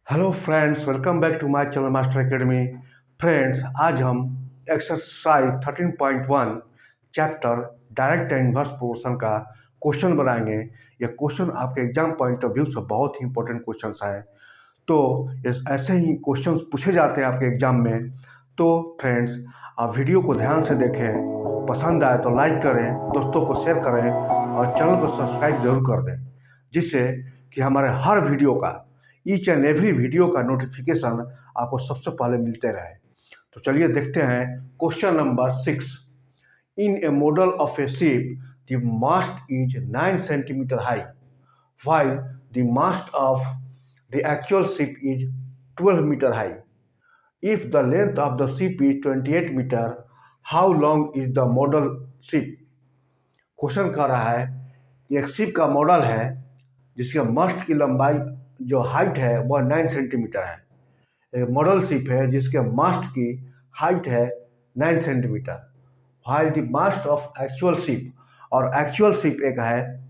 Hello friends, welcome back to my channel Master Academy. Friends, आज हम exercise 13.1 chapter direct and inverse proportion का question बनाएंगे। यह question आपके एग्जाम पॉइंट ऑफ व्यू से बहुत ही इंपॉर्टेंट क्वेश्चन है। तो ऐसे ही क्वेश्चन पूछे जाते हैं आपके एग्जाम में। तो फ्रेंड्स, आप वीडियो को ध्यान से देखें, पसंद आए तो लाइक करें, दोस्तों को शेयर करें और चैनल को सब्सक्राइब जरूर कर दें, जिससे कि हमारे हर वीडियो का, ईच एंड एवरी वीडियो का नोटिफिकेशन आपको सबसे पहले मिलते रहे। तो चलिए देखते हैं question number 6। In a model of a ship the mast is 9 centimetre high while the mast of the actual ship is 12 meter high. If the length of the ship is 28 meter, how long is the model ship? Question कह रहा है कि एक ship का model है जिसके must की लंबाई जो हाइट है वह 9 सेंटीमीटर है। एक मॉडल शिप है जिसके मास्ट की हाइट है 9 centimetre. while the mast of actual ship, और एक्चुअल शिप एक है,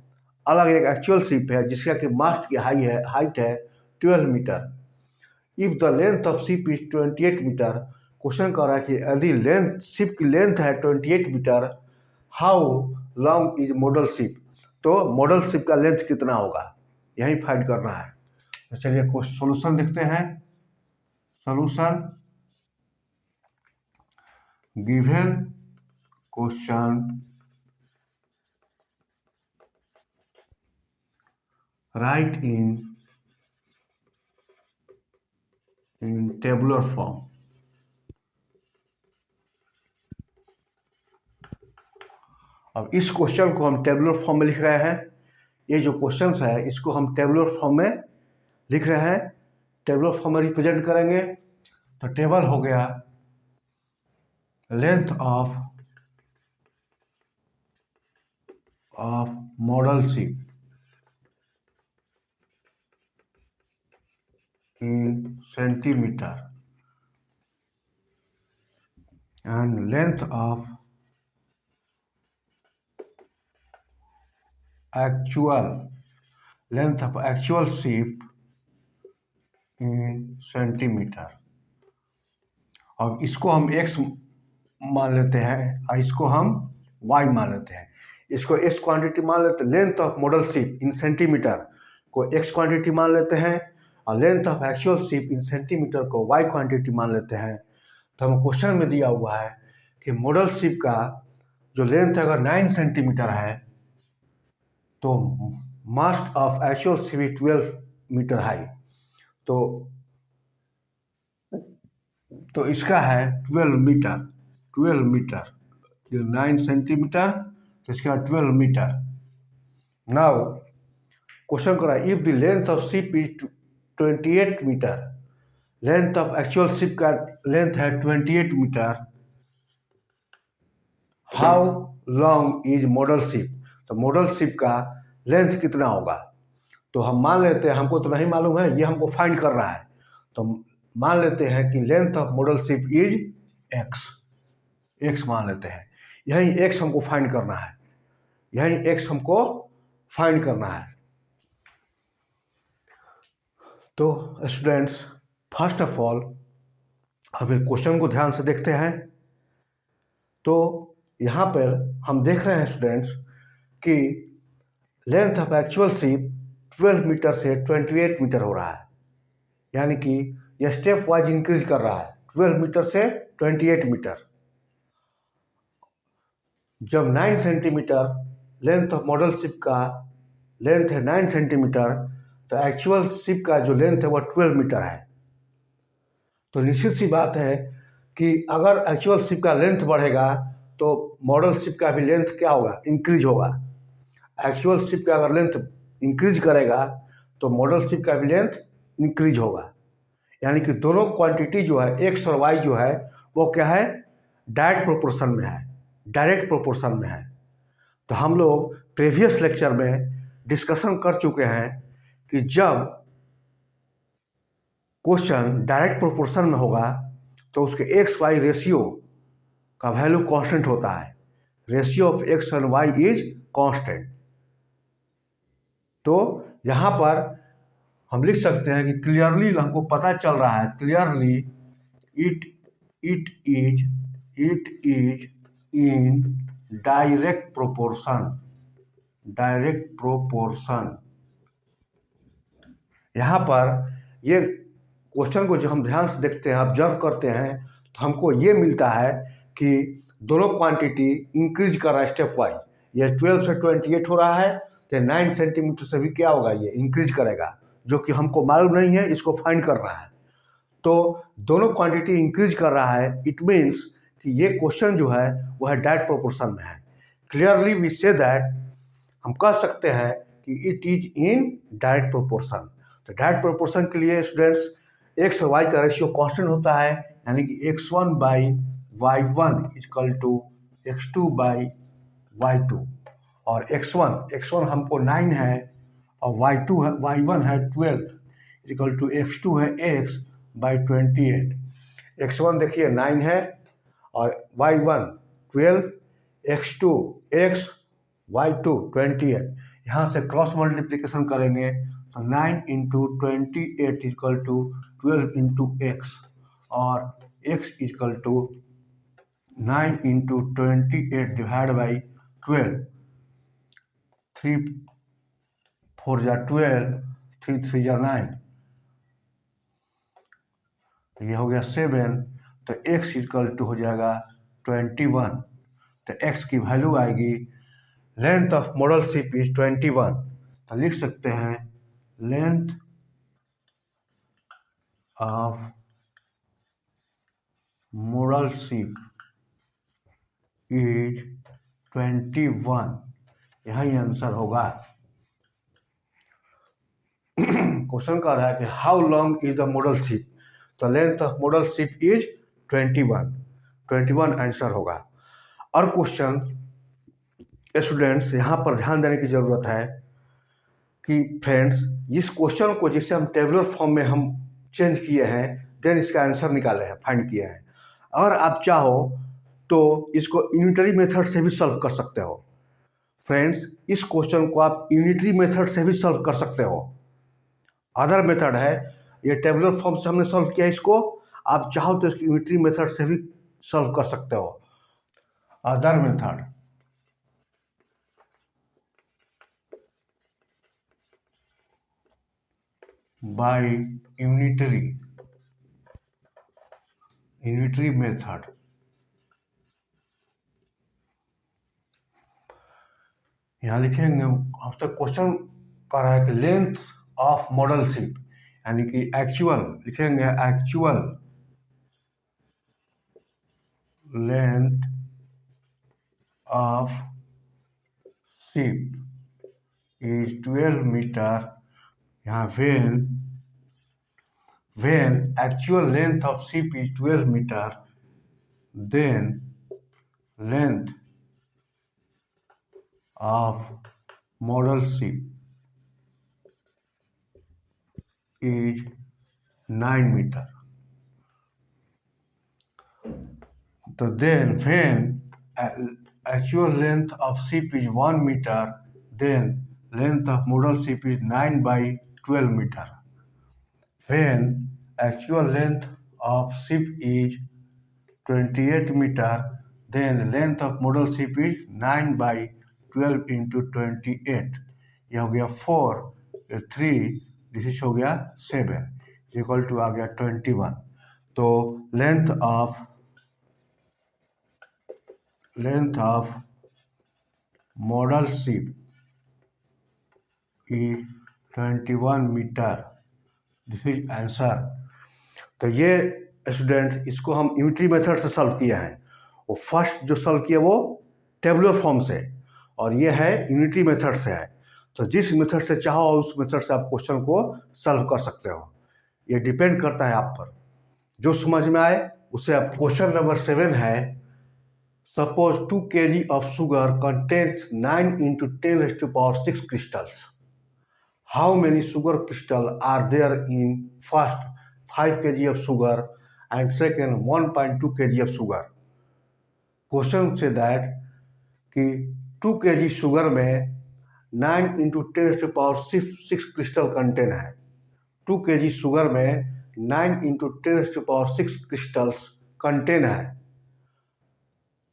अलग एक एक्चुअल शिप है जिसका कि मास्ट की हाइट है 12 metre. If the length of ship is 28 metre, question कर रहा है कि यदि लेंथ शिप की लेंथ है 28 metre, how long is model ship, तो मॉडल शिप का लेंथ कितना होगा, यही फाइंड करना है। तो चलिए सॉल्यूशन देखते हैं। सॉल्यूशन, गिवन क्वेश्चन राइट इन टेबुलर फॉर्म। अब इस क्वेश्चन को हम टेबुलर फॉर्म में लिख रहे हैं। ये जो क्वेश्चंस है इसको हम टेबुलर फॉर्म में लिख रहे हैं, टेबुलर फॉर्म में रिप्रेजेंट करेंगे। तो टेबल हो गया length of model ship in centimetre and length of actual ship in centimetre. अब इसको हम x मान लेते हैं और इसको हम y मान लेते हैं। इसको x क्वांटिटी मान लेते हैं, length of model ship in centimetre को x क्वांटिटी मान लेते हैं और length of actual ship in centimetre को y क्वांटिटी मान लेते हैं। तो हम क्वेश्चन में दिया हुआ है कि मॉडल शिप का जो लेंथ अगर 9 सेंटीमीटर है तो mast of actual ship is 12 metre high. तो इसका है 12 मीटर, ये 9 सेंटीमीटर तो इसका 12 मीटर। नाउ क्वेश्चन करा, if the length of ship is 28 metre, length of actual ship का लेंथ है 28 metre, how long is model ship, तो मॉडल शिप का लेंथ कितना होगा। तो हम मान लेते हैं, हमको तो नहीं मालूम है, ये हमको फाइंड करना है। तो मान लेते हैं कि length of model ship is x मान लेते हैं। यही एक्स हमको फाइंड करना है, यही एक्स हमको फाइंड करना है। तो स्टूडेंट्स, फर्स्ट ऑफ ऑल हम क्वेश्चन को ध्यान से देखते हैं। तो यहाँ पर हम देख रहे हैं स्टूडेंट्स कि length of actual ship 12 metre से 28 मीटर हो रहा है, यानी कि यह स्टेप वाइज इंक्रीज कर रहा है 12 मीटर से 28 मीटर। जब 9 centimetre length of model ship का लेंथ है 9 सेंटीमीटर, तो एक्चुअल शिप का जो लेंथ है वह 12 मीटर है। तो निश्चित सी बात है कि अगर एक्चुअल शिप का लेंथ बढ़ेगा तो मॉडल शिप का भी लेंथ क्या होगा, इंक्रीज होगा। एक्चुअल शिप का अगर लेंथ इंक्रीज करेगा तो मॉडल शिप का भी लेंथ इंक्रीज होगा, यानी कि दोनों क्वांटिटी जो है एक्स और वाई जो है वो क्या है, डायरेक्ट प्रोपोर्शन में है। तो हम लोग प्रीवियस लेक्चर में डिस्कशन कर चुके हैं कि जब क्वेश्चन डायरेक्ट प्रोपोर्शन में होगा तो उसके एक्स वाई रेशियो का वैल्यू कांस्टेंट होता है। Ratio of x and y is constant. तो यहाँ पर हम लिख सकते हैं कि क्लियरली हमको पता चल रहा है, clearly it it is in direct proportion. यहाँ पर ये क्वेश्चन को जब हम ध्यान से देखते हैं, ऑब्जर्व करते हैं, तो हमको ये मिलता है कि दोनों क्वांटिटी इंक्रीज कर रहा है स्टेप वाइज। ये 12 से 28 हो रहा है, तो 9 सेंटीमीटर से भी क्या होगा, ये इंक्रीज करेगा, जो कि हमको मालूम नहीं है, इसको फाइंड करना है। तो दोनों क्वांटिटी इंक्रीज कर रहा है, इट मीन्स कि ये क्वेश्चन जो है वो है डायरेक्ट प्रोपोर्शन में है। क्लियरली वी से दैट, हम कह सकते हैं कि it is in direct proportion. तो डायरेक्ट प्रोपोर्शन के लिए स्टूडेंट्स एक्स और वाई का रेशियो कांस्टेंट होता है, यानी कि x1 by y1 equal to x2 by y2। और x1 हमको 9 है और y2 है, y1 है 12 इजकल टू x2 है x बाई 28। x1 देखिए 9 है और y1 12, x2 x, y2 28। यहाँ से क्रॉस मल्टीप्लिकेशन करेंगे तो 9 into 28 equal to 12 into x, और x equal to 9 into 28 divide by 12। 3 4 जा 12, 3 3 जा 9, ये हो गया 7। तो x इजकल टू हो जाएगा 21। तो x की वैल्यू आएगी, length of model ship is 21। तो लिख सकते हैं length of model ship is 21। यही आंसर होगा। क्वेश्चन कह रहा है कि how long is the model ship. तो length of model ship is 21 answer होगा। और क्वेश्चन स्टूडेंट्स यहाँ पर ध्यान देने की जरूरत है कि फ्रेंड्स, इस क्वेश्चन को जिसे हम टेबुलर फॉर्म में हम चेंज किए हैं, देन इसका आंसर निकाले हैं, फाइंड किए हैं। और आप चाहो तो इसको यूनिटरी मेथड से भी सॉल्व कर सकते हो। फ्रेंड्स, इस क्वेश्चन को आप यूनिटरी मेथड से भी सॉल्व कर सकते हो। अदर मेथड है, ये टेबुलर फॉर्म से हमने सॉल्व किया, इसको आप चाहो तो इसकी यूनिटरी मेथड से भी सॉल्व कर सकते हो। Other method by unitary method. यहाँ लिखेंगे, आपसे क्वेश्चन कर रहा है कि लेंथ ऑफ मॉडल शिप, यानी कि एक्चुअल लिखेंगे, actual length of ship is 12 metre. यहाँ when actual length of ship is 12 meter, then length of model ship is 9 meter. So then when actual length of ship is 1 meter, then length of model ship is 9 by 12 meter. When actual length of ship is 28 meter, then length of model ship is 9 by 12 into 28। यह हो गया 4, 3, this हो गया 7, equal to आ गया 21। तो length of model ship is 21 metre, this is answer. तो ये student, इसको हम यूनिटरी मेथड से सॉल्व किया है। वो फर्स्ट जो सॉल्व किया वो टेबुलर फॉर्म से, और ये है यूनिटरी मेथड से है। तो जिस मेथड से चाहो उस मेथड से आप क्वेश्चन को सॉल्व कर सकते हो। ये डिपेंड करता है आप पर, जो समझ में आए उसे आप। क्वेश्चन नंबर 7 है, suppose 2 kg of sugar contains 9 into 10⁶ crystals. How many sugar crystals are there in first 5 kg of sugar and second 1.2 kg of sugar? Question say that कि 2 kg शुगर में 9 into 10⁶ क्रिस्टल कंटेन है, 2 kg sugar में 9 into 10⁶ crystals contain है,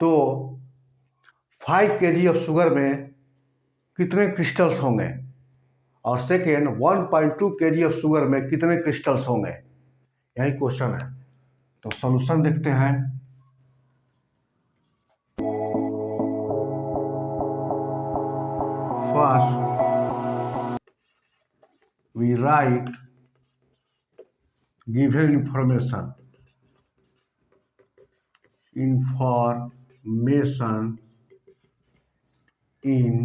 तो 5 kg of sugar में कितने crystals होंगे, और सेकेंड 1.2 kg ऑफ शुगर में कितने क्रिस्टल्स होंगे, यही क्वेश्चन है। तो सॉल्यूशन देखते हैं। First we write given information in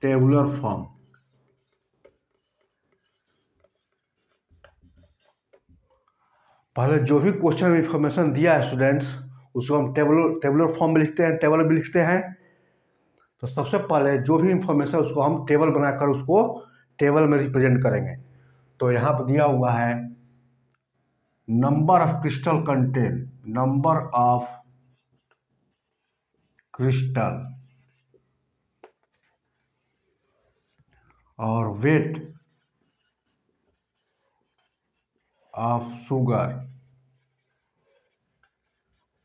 tabular form. पहले जो भी क्वेश्चन इंफॉर्मेशन दिया है स्टूडेंट्स, उसको हम टेबुलर फॉर्म में लिखते हैं, टेबल में लिखते हैं। तो सबसे पहले जो भी इंफॉर्मेशन उसको हम टेबल बनाकर उसको टेबल में रिप्रेजेंट करेंगे। तो यहाँ पर दिया हुआ है number of crystal contain, number of crystal और weight of sugar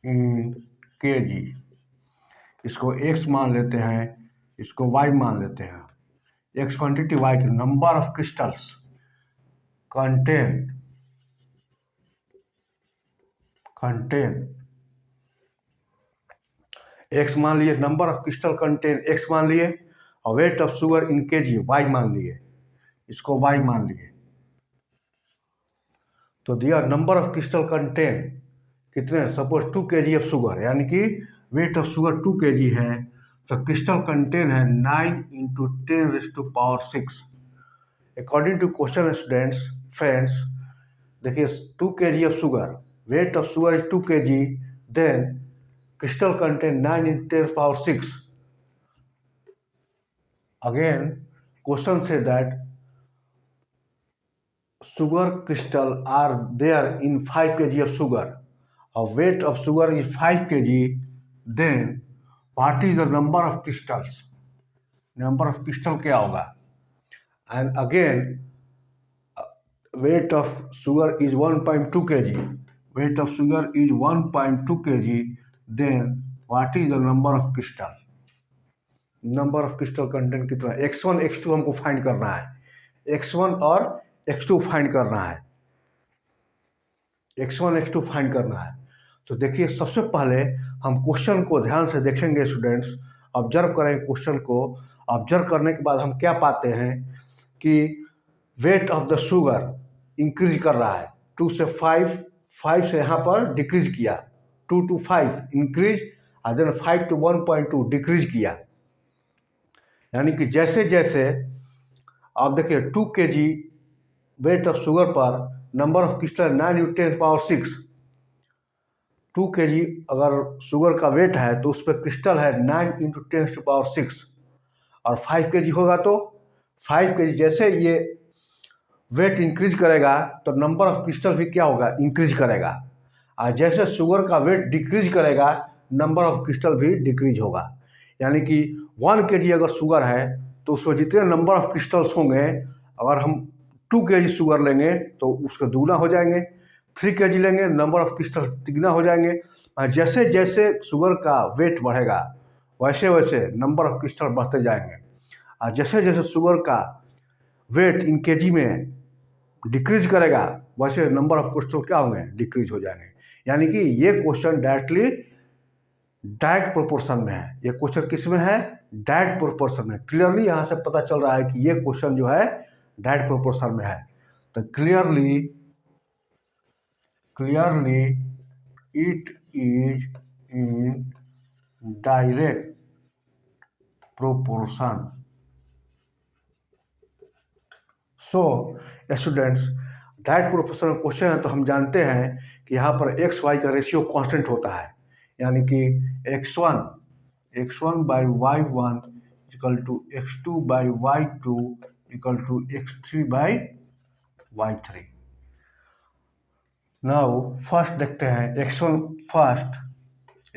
in kg। इसको x मान लेते हैं, इसको y मान लेते हैं। x क्वांटिटी, y की number of crystals contain x मान लिए, number of crystal contain x मान लिए, और weight of sugar in kg y मान लिए, इसको y मान लिए। तो दिया नंबर ऑफ क्रिस्टल कंटेन कितने, सपोज 2 kg ऑफ शुगर, यानी कि वेट ऑफ शुगर 2 kg है, तो क्रिस्टल कंटेन है 9 into 10⁶। According to question students friends, देखिए 2 kg of sugar, weight of sugar is 2 kg, then crystal contain 9 into 10⁶. Again, question say that sugar crystal are there in 5 kg of sugar. A weight of sugar is 5 kg. Then what is the number of crystals? Number of crystal क्या होगा? And again, weight of sugar is 1.2 kg. Weight of sugar is 1.2 kg. Then what is the number of crystal? Number of crystal content कितना, x1 x2 हमको find करना है, x1 और x2 find करना है, x1 x2 find करना है। तो देखिए सबसे पहले हम क्वेश्चन को ध्यान से देखेंगे स्टूडेंट्स, ऑब्जर्व करेंगे क्वेश्चन को। ऑब्जर्व करने के बाद हम क्या पाते हैं कि weight of the sugar increase कर रहा है, 2 से 5, 5 से यहाँ पर डिक्रीज किया, 2 to 5 इंक्रीज, और देन 5 to 1.2 डिक्रीज किया। यानी कि जैसे जैसे आप देखिए 2 kg वेट ऑफ शुगर पर number of crystal 9 into 10⁶। 2 kg अगर शुगर का वेट है तो उस पर क्रिस्टल है 9 into 10⁶, और 5 kg होगा तो 5 kg जैसे ये वेट इंक्रीज करेगा तो नंबर ऑफ क्रिस्टल भी क्या होगा, इंक्रीज करेगा, और जैसे शुगर का वेट डिक्रीज करेगा नंबर ऑफ क्रिस्टल भी डिक्रीज होगा। यानी कि 1 kg अगर शुगर है तो उसमें जितने नंबर ऑफ क्रिस्टल्स होंगे, अगर हम 2 kg शुगर लेंगे तो उसका दूना हो जाएंगे, 3 kg लेंगे नंबर ऑफ क्रिस्टल तिगुना हो जाएंगे, और जैसे जैसे शुगर का वेट बढ़ेगा वैसे वैसे नंबर ऑफ क्रिस्टल बढ़ते जाएंगे, और जैसे जैसे शुगर का वेट इन kg में डिक्रीज करेगा वैसे नंबर ऑफ क्रिस्टल क्या होंगे, डिक्रीज हो जाएंगे। यानी कि ये क्वेश्चन डायरेक्टली डायरेक्ट प्रोपोर्शन में है। ये क्वेश्चन किस में है, डायरेक्ट प्रोपोर्शन में। क्लियरली यहाँ से पता चल रहा है कि ये क्वेश्चन जो है डायरेक्ट प्रोपोर्शन में है। तो clearly it is in direct proportion. So students, direct proportion question है तो हम जानते हैं कि यहाँ पर एक्स वाई का रेशियो कांस्टेंट होता है, यानी कि x1 by y1 equal to x2 by y2 equal to x3 by y3। Now first देखते हैं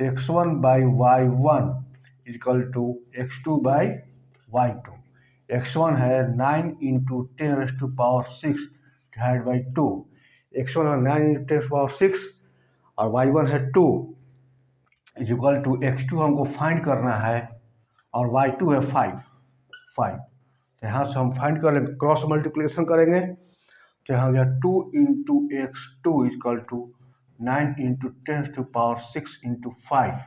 x1 by y1 equal to x2 by y2। x1 है 9 into 10⁶ डिवाइड बाई 2। x1 है 9 into 10⁻6 और y1 है 2 इज इक्वल टू x2 हमको find करना है और y2 है 5। तो यहाँ से हम फाइंड कर लेंगे, क्रॉस मल्टीप्लिकेशन करेंगे तो यहाँ गया 2 into x2 equal to 9 into 10⁻6 into 5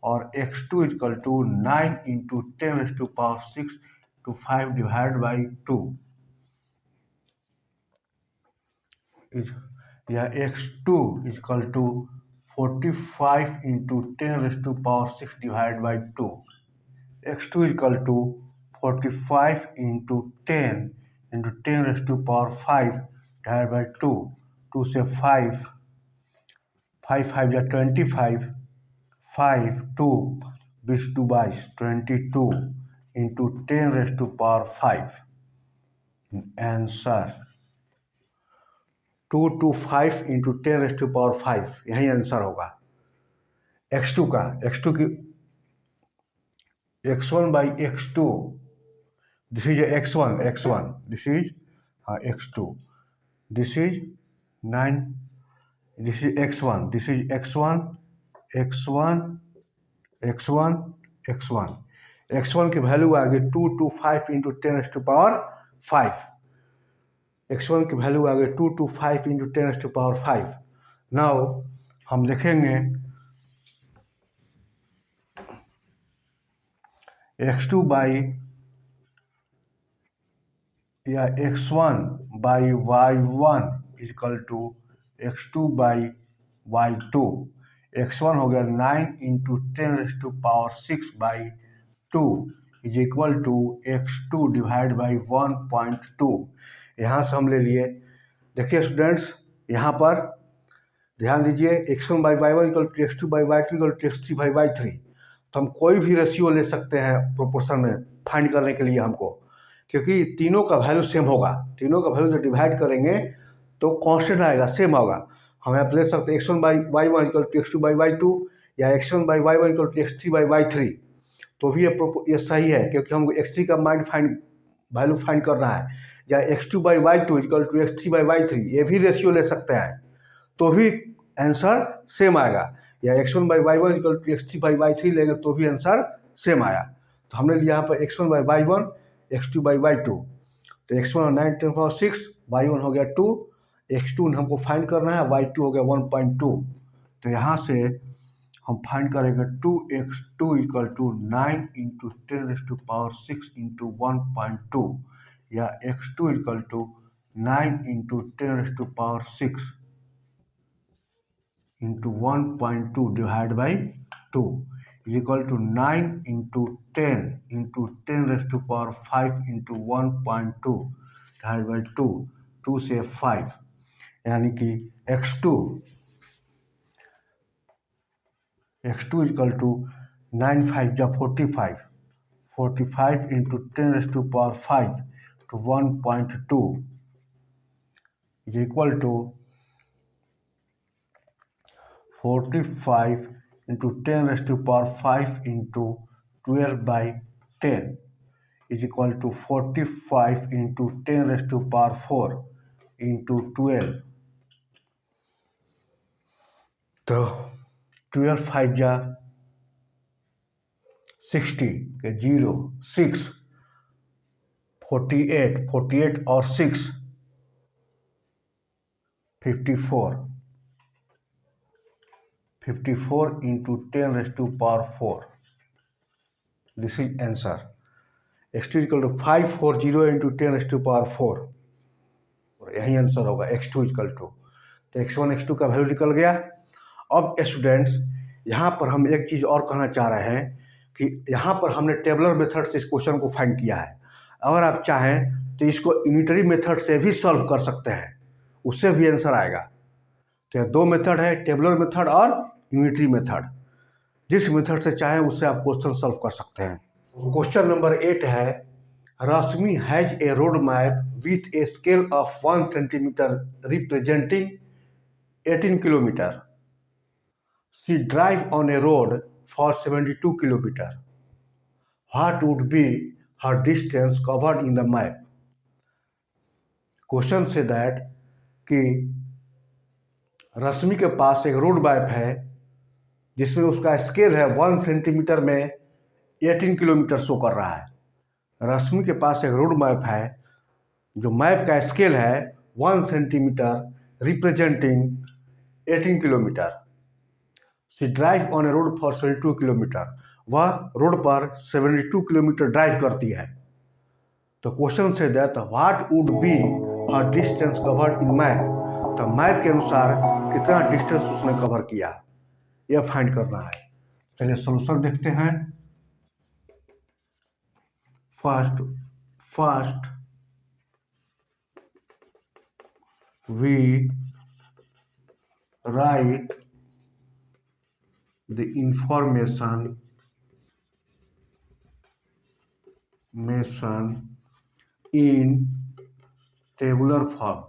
और x2 equal to 9 into 10⁻6 to 5 divided by 2 is यह x2 is equal to 45 into 10⁻6 divided by 2। x2 is equal to 45 into 10 into 10⁻5 divided by 2। 2 से 5 5 या 25 5 2 20 2 22 22 into 10⁻5 answer 225 into 10⁻5 यही answer होगा x2 का। x2 की x1 by x2 this is x1 this is x2 this is 9 this is x1 this is x1 x1 x1 x1 x1 की value आ गई 225 into 10⁻5। x1 की value आ गई 225 into 10⁻5। Now हम देखेंगे x2 बाई या x1 by y1 equal to x2 by y2। x1 हो गया 9 into 10⁻6 by 2 is equal to x2 divide by 1.2। यहाँ से हम ले लिए, देखिए स्टूडेंट्स यहाँ पर ध्यान दीजिए x1 by y one equal to x2 by y2 equal to x3 by y3। तो हम कोई भी रेशियो ले सकते हैं प्रोपोर्शन में फाइंड करने के लिए हमको, क्योंकि तीनों का वैल्यू सेम होगा। तीनों का वैल्यू जब डिवाइड करेंगे तो कांस्टेंट आएगा, सेम होगा। हम यहाँ ले सकते हैं x1 by y one equal to x2 by y2 या x1 by y one equal to x3 by y3। तो भी ये सही है, क्योंकि हमको x3 का वैल्यू फाइंड करना है, या x2 by y2 equal to x3 by y3 ये भी रेशियो ले सकते हैं तो भी आंसर सेम आएगा, या x1 by y one equal to x3 by y3 लेंगे तो भी आंसर सेम आया। तो हमने लिया यहाँ पर x1 by y one x2 by y2। तो x1 9 10⁻6 y1 हो गया 2, x2 हमको फाइंड करना है, y2 हो गया 1.2। तो यहाँ से हम फाइंड करेंगे 2x2 equal to 9 into 10⁻6 into 1.2 या x2 equal to 9 into 10⁻6 into 1.2 divide by 2 equal to 9 into 10 into 10⁻5 into 1.2 divide by 2। 2 से 5 यानी कि x2 इक्वल टू 9 5 या 45 45 into 10⁻5 to 1.2 is equal to 45 into 10⁻5 into 12 by 10 is equal to 45 into 10⁻4 into 12। तो 12 5 जा 60 के 0 6 48 और 6 54 into 10⁻4 this is answer. x2 equal to 540 into 10⁻4 यही answer होगा x2 इक्वल टू। तो x1 x2 का वैल्यू निकल गया। अब स्टूडेंट्स यहाँ पर हम एक चीज़ और कहना चाह रहे हैं कि यहाँ पर हमने टेबलर मेथड से इस क्वेश्चन को फाइंड किया है। अगर आप चाहें तो इसको यूनिटरी मेथड से भी सॉल्व कर सकते हैं, उससे भी आंसर आएगा। तो यह दो मेथड है, टेबलर मेथड और यूनिटरी मेथड। जिस मेथड से चाहें उससे आप क्वेश्चन सॉल्व कर सकते हैं। क्वेश्चन नंबर 8 है, Rashmi has a road map with a scale of 1 centimetre representing 18 kilometre. She drive on a road for 72 kilometre. What would be her distance covered in the map? Question say that कि रश्मि के पास एक road map है जिसमें उसका scale है 1 centimetre में 18 kilometre show कर रहा है। रश्मि के पास एक रोड मैप है जो मैप का स्केल है 1 centimetre representing 18 kilometre. She drive on a road for 72 kilometre. वह रोड पर 72 किलोमीटर ड्राइव करती है। तो question say that what would be her distance covered in map. तो मैप के अनुसार कितना डिस्टेंस उसने कवर किया यह फाइंड करना है। चलिए सॉल्यूशन देखते हैं। First we write the information in tabular form।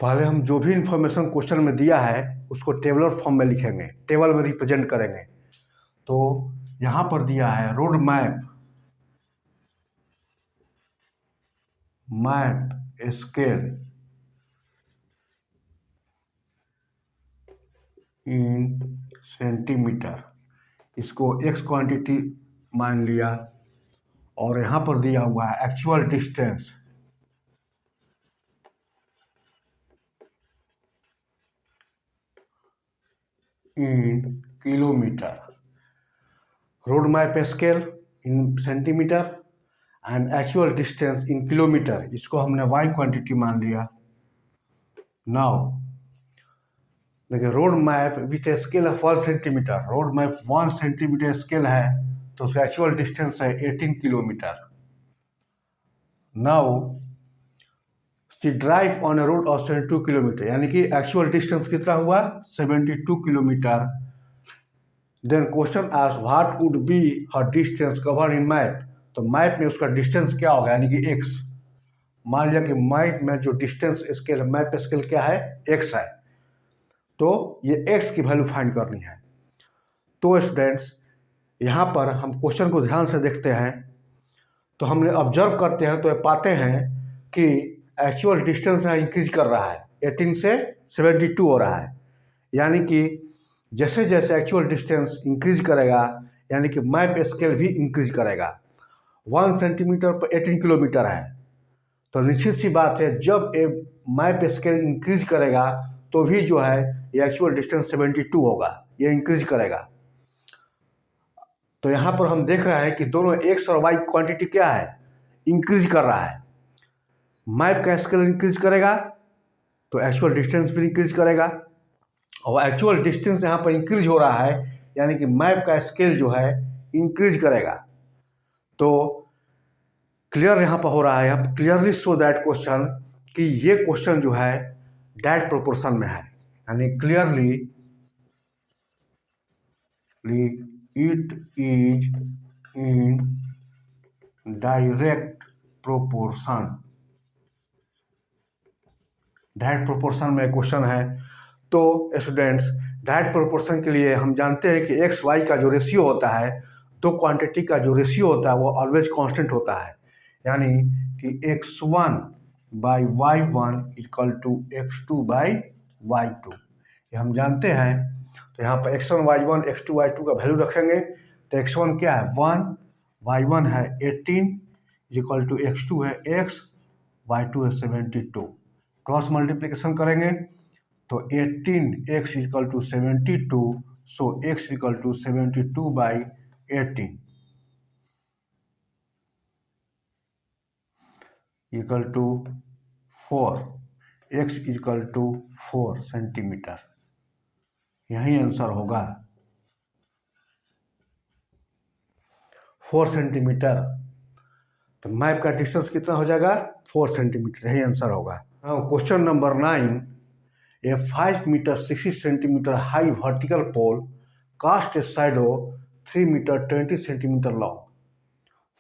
पहले हम जो भी इंफॉर्मेशन क्वेश्चन में दिया है उसको टेबुलर फॉर्म में लिखेंगे, टेबल में रिप्रेजेंट करेंगे। तो यहाँ पर दिया है road map scale in centimetre, इसको x क्वांटिटी मान लिया। और यहाँ पर दिया हुआ है actual distance in kilometre, road map scale in centimetre and actual distance in kilometre, इसको हमने y क्वांटिटी मान लिया। नाउ देखिए road map with scale of 1 centimetre, road map 1 centimetre scale है तो उसका एक्चुअल डिस्टेंस है 18 kilometre. Now she drive on a road of 72 kilometre, यानी कि एक्चुअल डिस्टेंस कितना हुआ 72 kilometre. Then question asked what would be her distance covered in map. तो map में उसका डिस्टेंस क्या होगा, यानी कि x। मान लिया कि मैप में जो डिस्टेंस स्केल मैप स्केल क्या है x है, तो ये x की वैल्यू फाइंड करनी है। तो स्टूडेंट्स यहाँ पर हम क्वेश्चन को ध्यान से देखते हैं तो हमने ऑब्जर्व करते हैं तो पाते हैं कि एक्चुअल डिस्टेंस यहाँ इंक्रीज कर रहा है, 18 से 72 हो रहा है। यानी कि जैसे जैसे एक्चुअल डिस्टेंस इंक्रीज करेगा यानी कि मैप स्केल भी इंक्रीज करेगा। 1 सेंटीमीटर पर 18 किलोमीटर है, तो निश्चित सी बात है जब ए मैप स्केल इंक्रीज करेगा तो भी जो है ये एक्चुअल डिस्टेंस 72 होगा, ये इंक्रीज करेगा। तो यहाँ पर हम देख रहे हैं कि दोनों एक्स और वाई क्वांटिटी क्या है, इंक्रीज कर रहा है। मैप का स्केल इंक्रीज करेगा तो एक्चुअल डिस्टेंस भी इंक्रीज करेगा, और एक्चुअल डिस्टेंस यहाँ पर इंक्रीज हो रहा है यानी कि मैप का स्केल जो है इंक्रीज करेगा। तो क्लियर यहाँ पर हो रहा है, अब क्लियरली शो दैट क्वेश्चन कि ये क्वेश्चन जो है डायरेक्ट प्रोपोर्शन में है, यानी clearly it is in direct proportion. Direct proportion में क्वेश्चन है। तो स्टूडेंट्स डायरेक्ट प्रोपोर्शन के लिए हम जानते हैं कि एक्स वाई का जो रेशियो होता है, दो क्वांटिटी का जो रेशियो होता है वो ऑलवेज कांस्टेंट होता है, यानी कि x1 by y1 equal to x2 by y2, ये हम जानते हैं। तो यहाँ पर x1 y1 x2 y2 का वैल्यू रखेंगे तो x1 क्या है 1, y1 है 18 इक्वल टू x2 है x, y2 है 72। क्रॉस मल्टीप्लिकेशन करेंगे तो 18x equal to 72, so x equal to 72 by 18 equal to 4, x equal to 4 centimetre. यही आंसर होगा 4 सेंटीमीटर। तो मैप का डिस्टेंस कितना हो जाएगा 4 सेंटीमीटर, यही आंसर होगा। Question number 9, a 5 meter 60 centimeter high vertical pole cast a shadow 3 meter 20 centimeter long.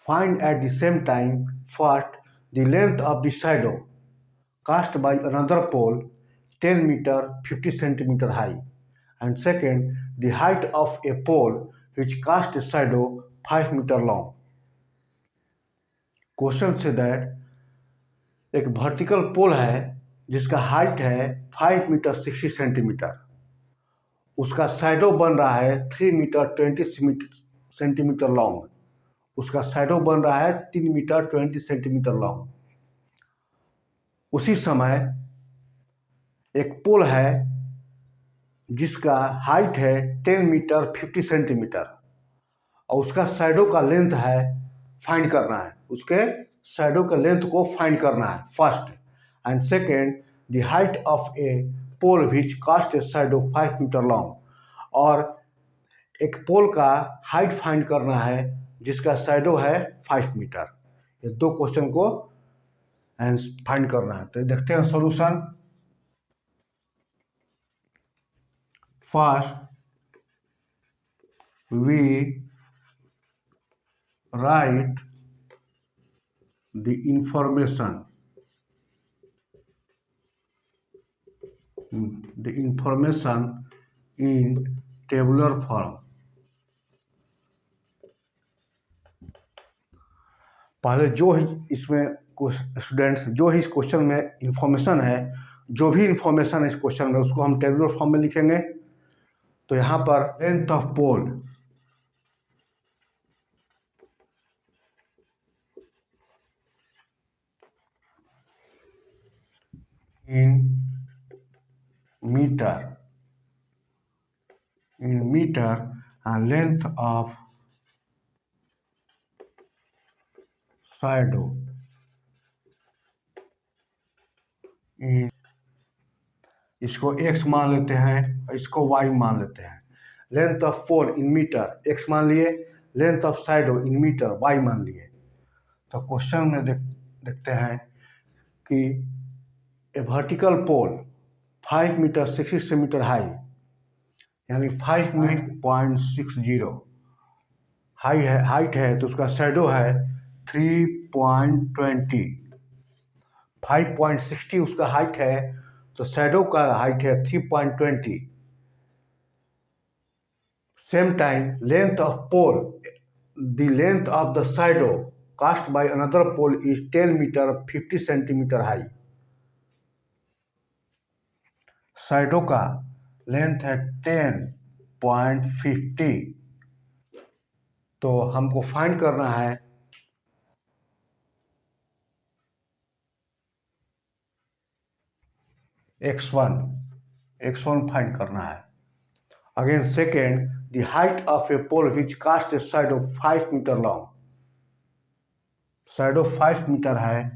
Find at the same time first the length of the shadow cast by another pole 10 meter 50 centimeter high, and second the height of a pole which cast a shadow 5 meter long. Question say that एक vertical पोल है जिसका height है 5 metre 60 centimetre, उसका shadow बन रहा है 3 metre 20 centimetre long, उसका shadow बन रहा है 3 मीटर 20 सेंटीमीटर लॉन्ग। उसी समय एक पोल है जिसका हाइट है 10 मीटर 50 सेंटीमीटर और उसका शैडो का लेंथ है फाइंड करना है, उसके शैडो के लेंथ को फाइंड करना है first, and second the height of a pole which cast a shadow 5 metre long, और एक पोल का हाइट फाइंड करना है जिसका शैडो है 5 मीटर। ये दो क्वेश्चन को फाइंड करना है। तो देखते हैं solution. First we write the information in tabular form। पहले जो ही इसमें स्टूडेंट्स जो ही इस क्वेश्चन में इंफॉर्मेशन है, जो भी इंफॉर्मेशन है इस क्वेश्चन में, उसको हम टेबुलर फॉर्म में लिखेंगे। तो यहाँ पर length of pole in meter and length of shadow in, इसको x मान लेते हैं, इसको y मान लेते हैं। Length of pole in metre x मान लिए, length of shadow in metre y मान लिए। तो क्वेश्चन में देखते हैं कि a vertical pole 5 metre 60 centimetre high, यानी 5.60 हाइट है, तो उसका शैडो है 3.20। 5.60 उसका हाइट है तो शैडो का हाइट है 3.20। Same time length of pole, the length of the shadow cast by another pole is 10 metre 50 centimetre high. Shadow का लेंथ है 10.50, तो हमको फाइंड करना है x1 फाइंड करना है। Again second the height of a pole which cast a shadow 5 metre long, shadow 5 metre है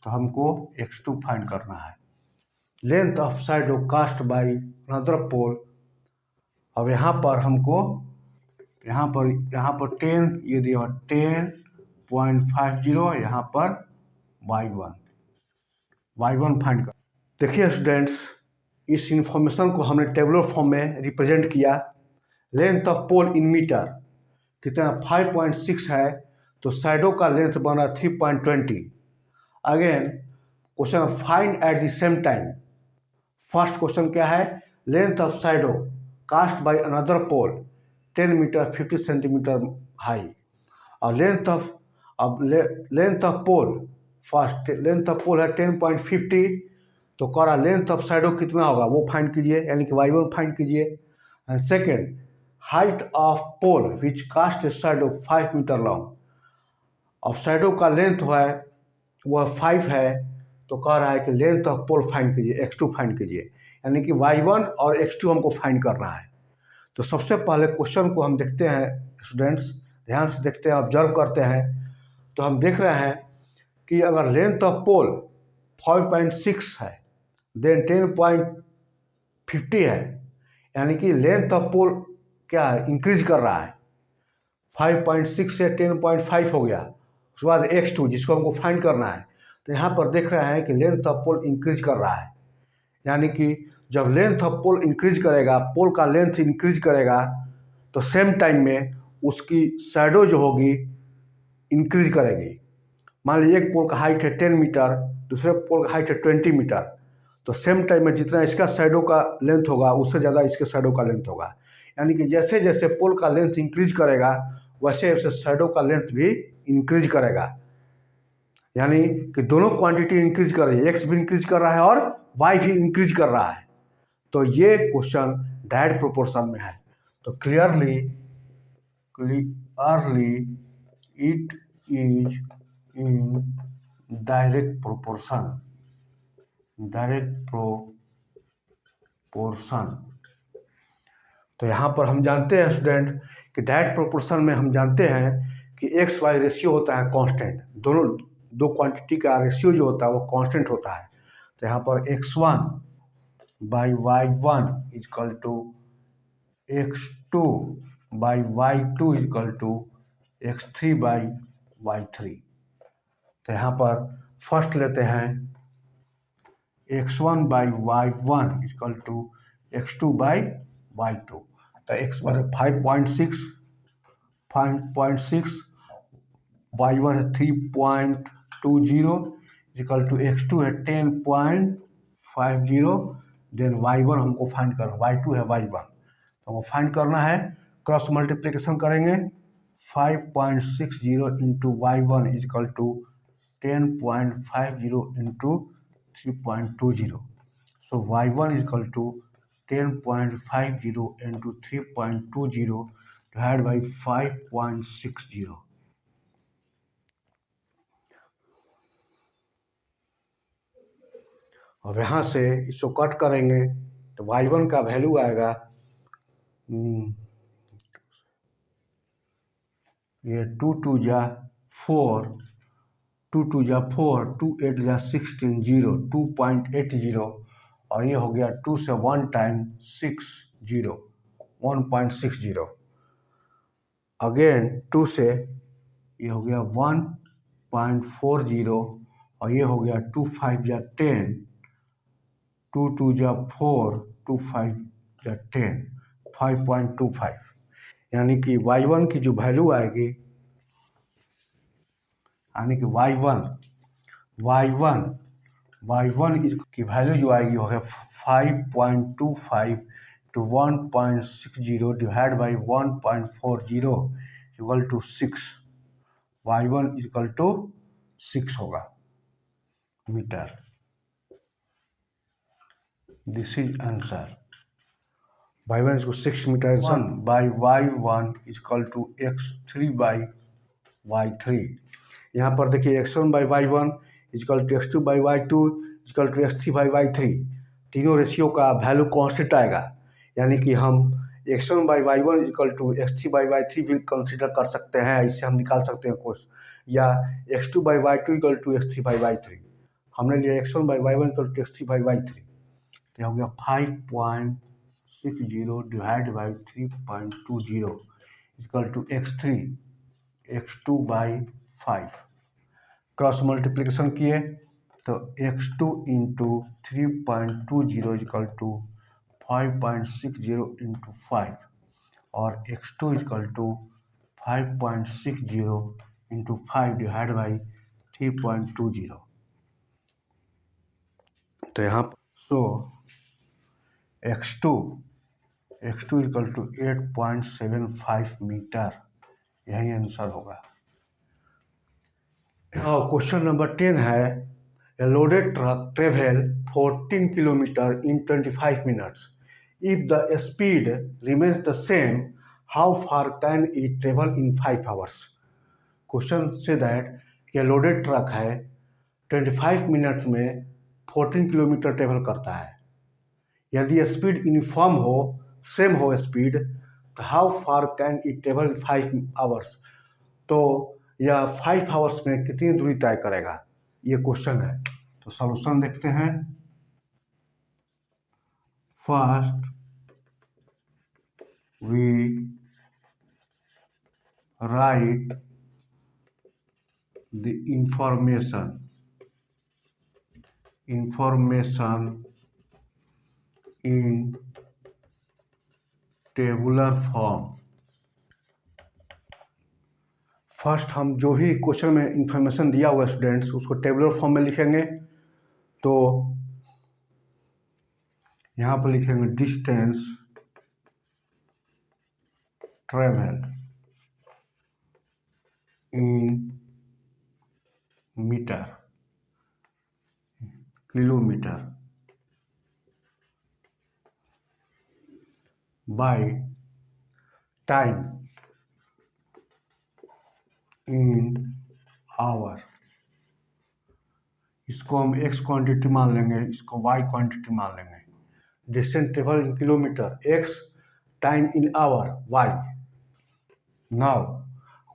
तो हमको x2 फाइंड करना है। Length of shadow cast by another pole, अब यहाँ पर हमको यहाँ पर 10 ये दिया 10.50, यहाँ पर y1 फाइंड कर। देखिए स्टूडेंट्स, इस इंफॉर्मेशन को हमने टेबुलर फॉर्म में रिप्रेजेंट किया। Length of pole in metre कितना 5.6 है, तो शैडो का लेंथ बना 3.20। Again question find at the same time. First question क्या है, length of shadow cast by another pole 10 metre 50 centimetre high, और length of pole, first length of pole है 10.50, तो कह रहा लेंथ ऑफ शैडो कितना होगा वो फाइंड कीजिए, यानी कि y1 फाइंड कीजिए। And second height of pole which cast a shadow 5 metre long, अब शैडो का लेंथ है वह 5 है, तो कह रहा है कि लेंथ ऑफ पोल फाइंड कीजिए, x2 फाइंड कीजिए, यानी कि y1 और x2 हमको फाइंड करना है। तो सबसे पहले क्वेश्चन को हम देखते हैं स्टूडेंट्स, ध्यान से देखते हैं, ऑब्जर्व करते हैं। तो हम देख रहे हैं कि अगर लेंथ ऑफ पोल 5.6 है देन 10.50 है, यानी कि लेंथ ऑफ पोल क्या है, इंक्रीज कर रहा है। 5.6 से 10.5 हो गया, उसके बाद x2 जिसको हमको फाइंड करना है। तो यहाँ पर देख रहे हैं कि लेंथ ऑफ पोल इंक्रीज कर रहा है, यानी कि जब लेंथ ऑफ पोल इंक्रीज करेगा, पोल का लेंथ इंक्रीज करेगा, तो सेम टाइम में उसकी शैडो जो होगी इंक्रीज करेगी। मान लीजिए एक पोल का हाइट है 10 मीटर, दूसरे पोल का हाइट है 20 मीटर, तो सेम टाइम में जितना इसका शैडो का लेंथ होगा उससे ज़्यादा इसके शैडो का लेंथ होगा, यानी कि जैसे जैसे पोल का लेंथ इंक्रीज करेगा वैसे वैसे शैडो का लेंथ भी इंक्रीज करेगा, यानी कि दोनों क्वांटिटी इंक्रीज कर रही है, एक्स भी इंक्रीज कर रहा है और वाई भी इंक्रीज कर रहा है। तो ये क्वेश्चन डायरेक्ट प्रोपोर्शन में है। तो clearly it is in direct proportion, तो यहाँ पर हम जानते हैं स्टूडेंट कि डायरेक्ट प्रोपोर्शन में हम जानते हैं कि एक्स वाई रेशियो होता है कांस्टेंट, दोनों दो क्वांटिटी का रेशियो जो होता है वो कांस्टेंट होता है। तो यहाँ पर x1/y1 is equal to x2/y2 is equal to x3/y3। तो यहाँ पर फर्स्ट लेते हैं x1/y1 इजकल टू x2/y2। तो x वन है 5.6, y1 है 3.20 इक्वल टू x2 है 10.50, देन y1 हमको फाइंड करना, y2 है y1 तो हमको फाइंड करना है। क्रॉस मल्टीप्लिकेशन करेंगे 5.60 into y1 equal to 10.50 into 3.20, so y1 equal to 10.50 into 3.20 divide by 5.60। अब यहाँ से इसको कट करेंगे तो y1 का वैल्यू आएगा ये 2 2 जा 4, 2 2 जा 4, 2 8 जा 16, 0 2.80 और ये हो गया 2 से 1 टाइम 60 1.60, अगेन 2 से ये हो गया 1.40 और ये हो गया 2 5 जा 10, 2 2 जा 4, 2 5 जा 10, 5.25, यानी कि y1 की जो वैल्यू आएगी, यानी कि y1 की वैल्यू जो आएगी वो है 5.25 to 1.60 divide by 1.40 equal to 6, y1 equal to 6 होगा metre. This is answer, y1 is 6 metre, 1/y1 equal to x3/y3। यहाँ पर देखिए x1/y1 equal to x2/y2 equal to x3/y3, तीनों रेशियो का वैल्यू कांस्टेंट आएगा, यानी कि हम x1/y1 इक्वल टू x3/y3 भी कंसीडर कर सकते हैं, इससे हम निकाल सकते हैं कुछ, या x2/y2 इक्वल टू x3/y3। हमने लिया x1/y1 इक्वल टू x3/y3, तो हो गया 5.60 divide by 3.20 equal to x2/5। Cross multiplication किए तो x2 into 3.20 equal to 5.60 into 5 और x2 equal to 5.60 into 5 divide by 3.20। तो यहाँ so x2 equal to 8.75 metre, यही आंसर होगा। क्वेश्चन नंबर 10 है, a loaded truck travel 14 kilometer in 25 minutes. If the speed remains the same, how far can it travel in 5 hours? Question say that a loaded truck है 25 minutes में 14 kilometre travel करता है। यदि speed uniform हो, same हो speed, तो how far can it travel 5 hours, तो यह 5 आवर्स में कितनी दूरी तय करेगा, ये क्वेश्चन है। तो सॉल्यूशन देखते हैं। First we write the information in tabular form. First हम जो भी क्वेश्चन में इंफॉर्मेशन दिया हुआ स्टूडेंट्स उसको टेबुलर फॉर्म में लिखेंगे। तो यहाँ पर लिखेंगे distance travel in meter, kilometer, by time in hour। इसको हम x क्वांटिटी मान लेंगे, इसको y क्वांटिटी मान लेंगे। Distance travel in kilometre, x, time in hour, y। Now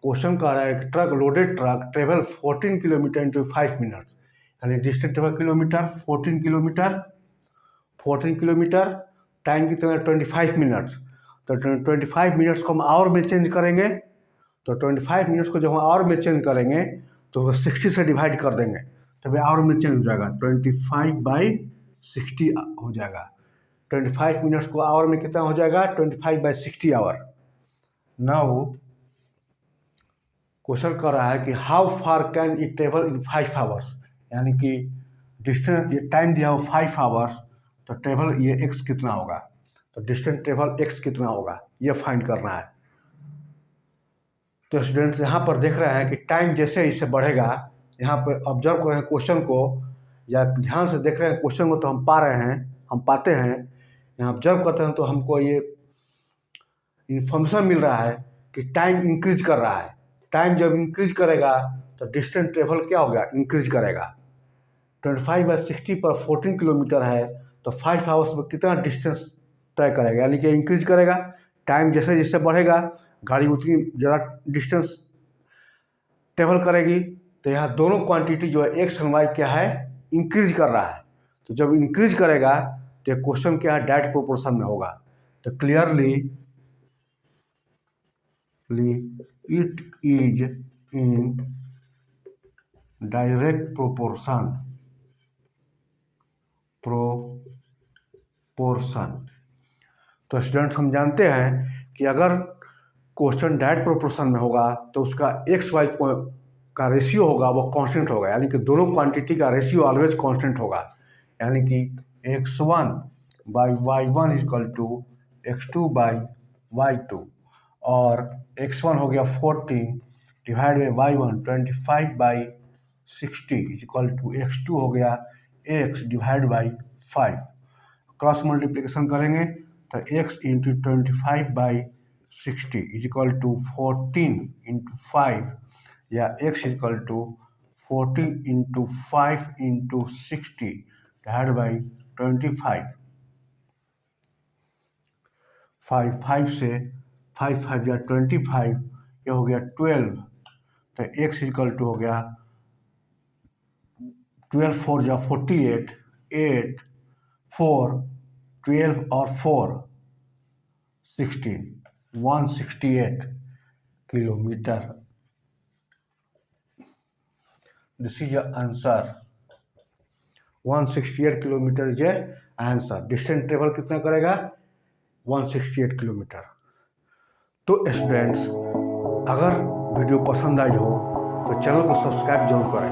question कह रहा है कि truck, loaded truck travel 14 kilometre in 5 minutes, यानी distance travel kilometre 14 kilometre, 14 kilometre, time कितना 25 मिनट्स। तो 25 मिनट्स को हम आवर में चेंज करेंगे, तो 25 मिनट्स को जब हम आवर में चेंज करेंगे तो 60 से डिवाइड कर देंगे, तभी आवर में चेंज हो जाएगा, 25/60 हो जाएगा। 25 मिनट्स को आवर में कितना हो जाएगा, 25/60 आवर। नाउ क्वेश्चन कर रहा है कि how far can it travel in 5 hours, यानी कि डिस्टेंस, ये टाइम दिया हो 5 आवर्स, तो ट्रेवल ये x कितना होगा, तो डिस्टेंस ट्रेवल x कितना होगा ये फाइंड करना है। तो स्टूडेंट्स यहाँ पर देख रहे हैं कि टाइम जैसे इससे बढ़ेगा, यहाँ पर ऑब्जर्व कर रहे हैं क्वेश्चन को, या ध्यान से देख रहे हैं क्वेश्चन को, तो हम पा रहे हैं, हम पाते हैं, यहाँ ऑब्जर्व करते हैं तो हमको ये इन्फॉर्मेशन मिल रहा है कि टाइम इंक्रीज कर रहा है। टाइम जब इंक्रीज करेगा तो डिस्टेंस ट्रेवल क्या हो गया, इंक्रीज करेगा। 25/60 पर 14 किलोमीटर है, तो 5 आवर्स में कितना डिस्टेंस तय करेगा, यानी कि इंक्रीज करेगा। टाइम जैसे जैसे बढ़ेगा गाड़ी उतनी ज़्यादा डिस्टेंस ट्रेवल करेगी। तो यहाँ दोनों क्वांटिटी जो है एक्स एंड वाई क्या है, इंक्रीज कर रहा है। तो जब इंक्रीज करेगा तो क्वेश्चन क्या है, डायरेक्ट प्रोपोर्शन में होगा। तो clearly it is in direct proportion तो स्टूडेंट्स हम जानते हैं कि अगर क्वेश्चन डायरेक्ट प्रोपोर्शन में होगा तो उसका एक्स वाई का रेशियो होगा वो कांस्टेंट होगा, यानी कि दोनों क्वांटिटी का रेशियो ऑलवेज कांस्टेंट होगा, यानी कि x1/y1 इक्वल टू x2/y2, और x1 हो गया 14 divide by y1 25/60 equal to x2 हो गया x divide by 5। Cross multiplication करेंगे तो x into 25/60 equal to 14 into 5, या x equal to 14 into 5 into 60 divide by 25। 5 से 5 या 25, ये हो गया 12, तो x इक्वल टू हो गया 12 4 या 48, 8 4 12 और 4 16, 168 kilometre. This is answer, 168 kilometre is answer. Distance travel कितना करेगा, 168 किलोमीटर। तो स्टूडेंट्स अगर वीडियो पसंद आई हो तो चैनल को सब्सक्राइब जरूर करें।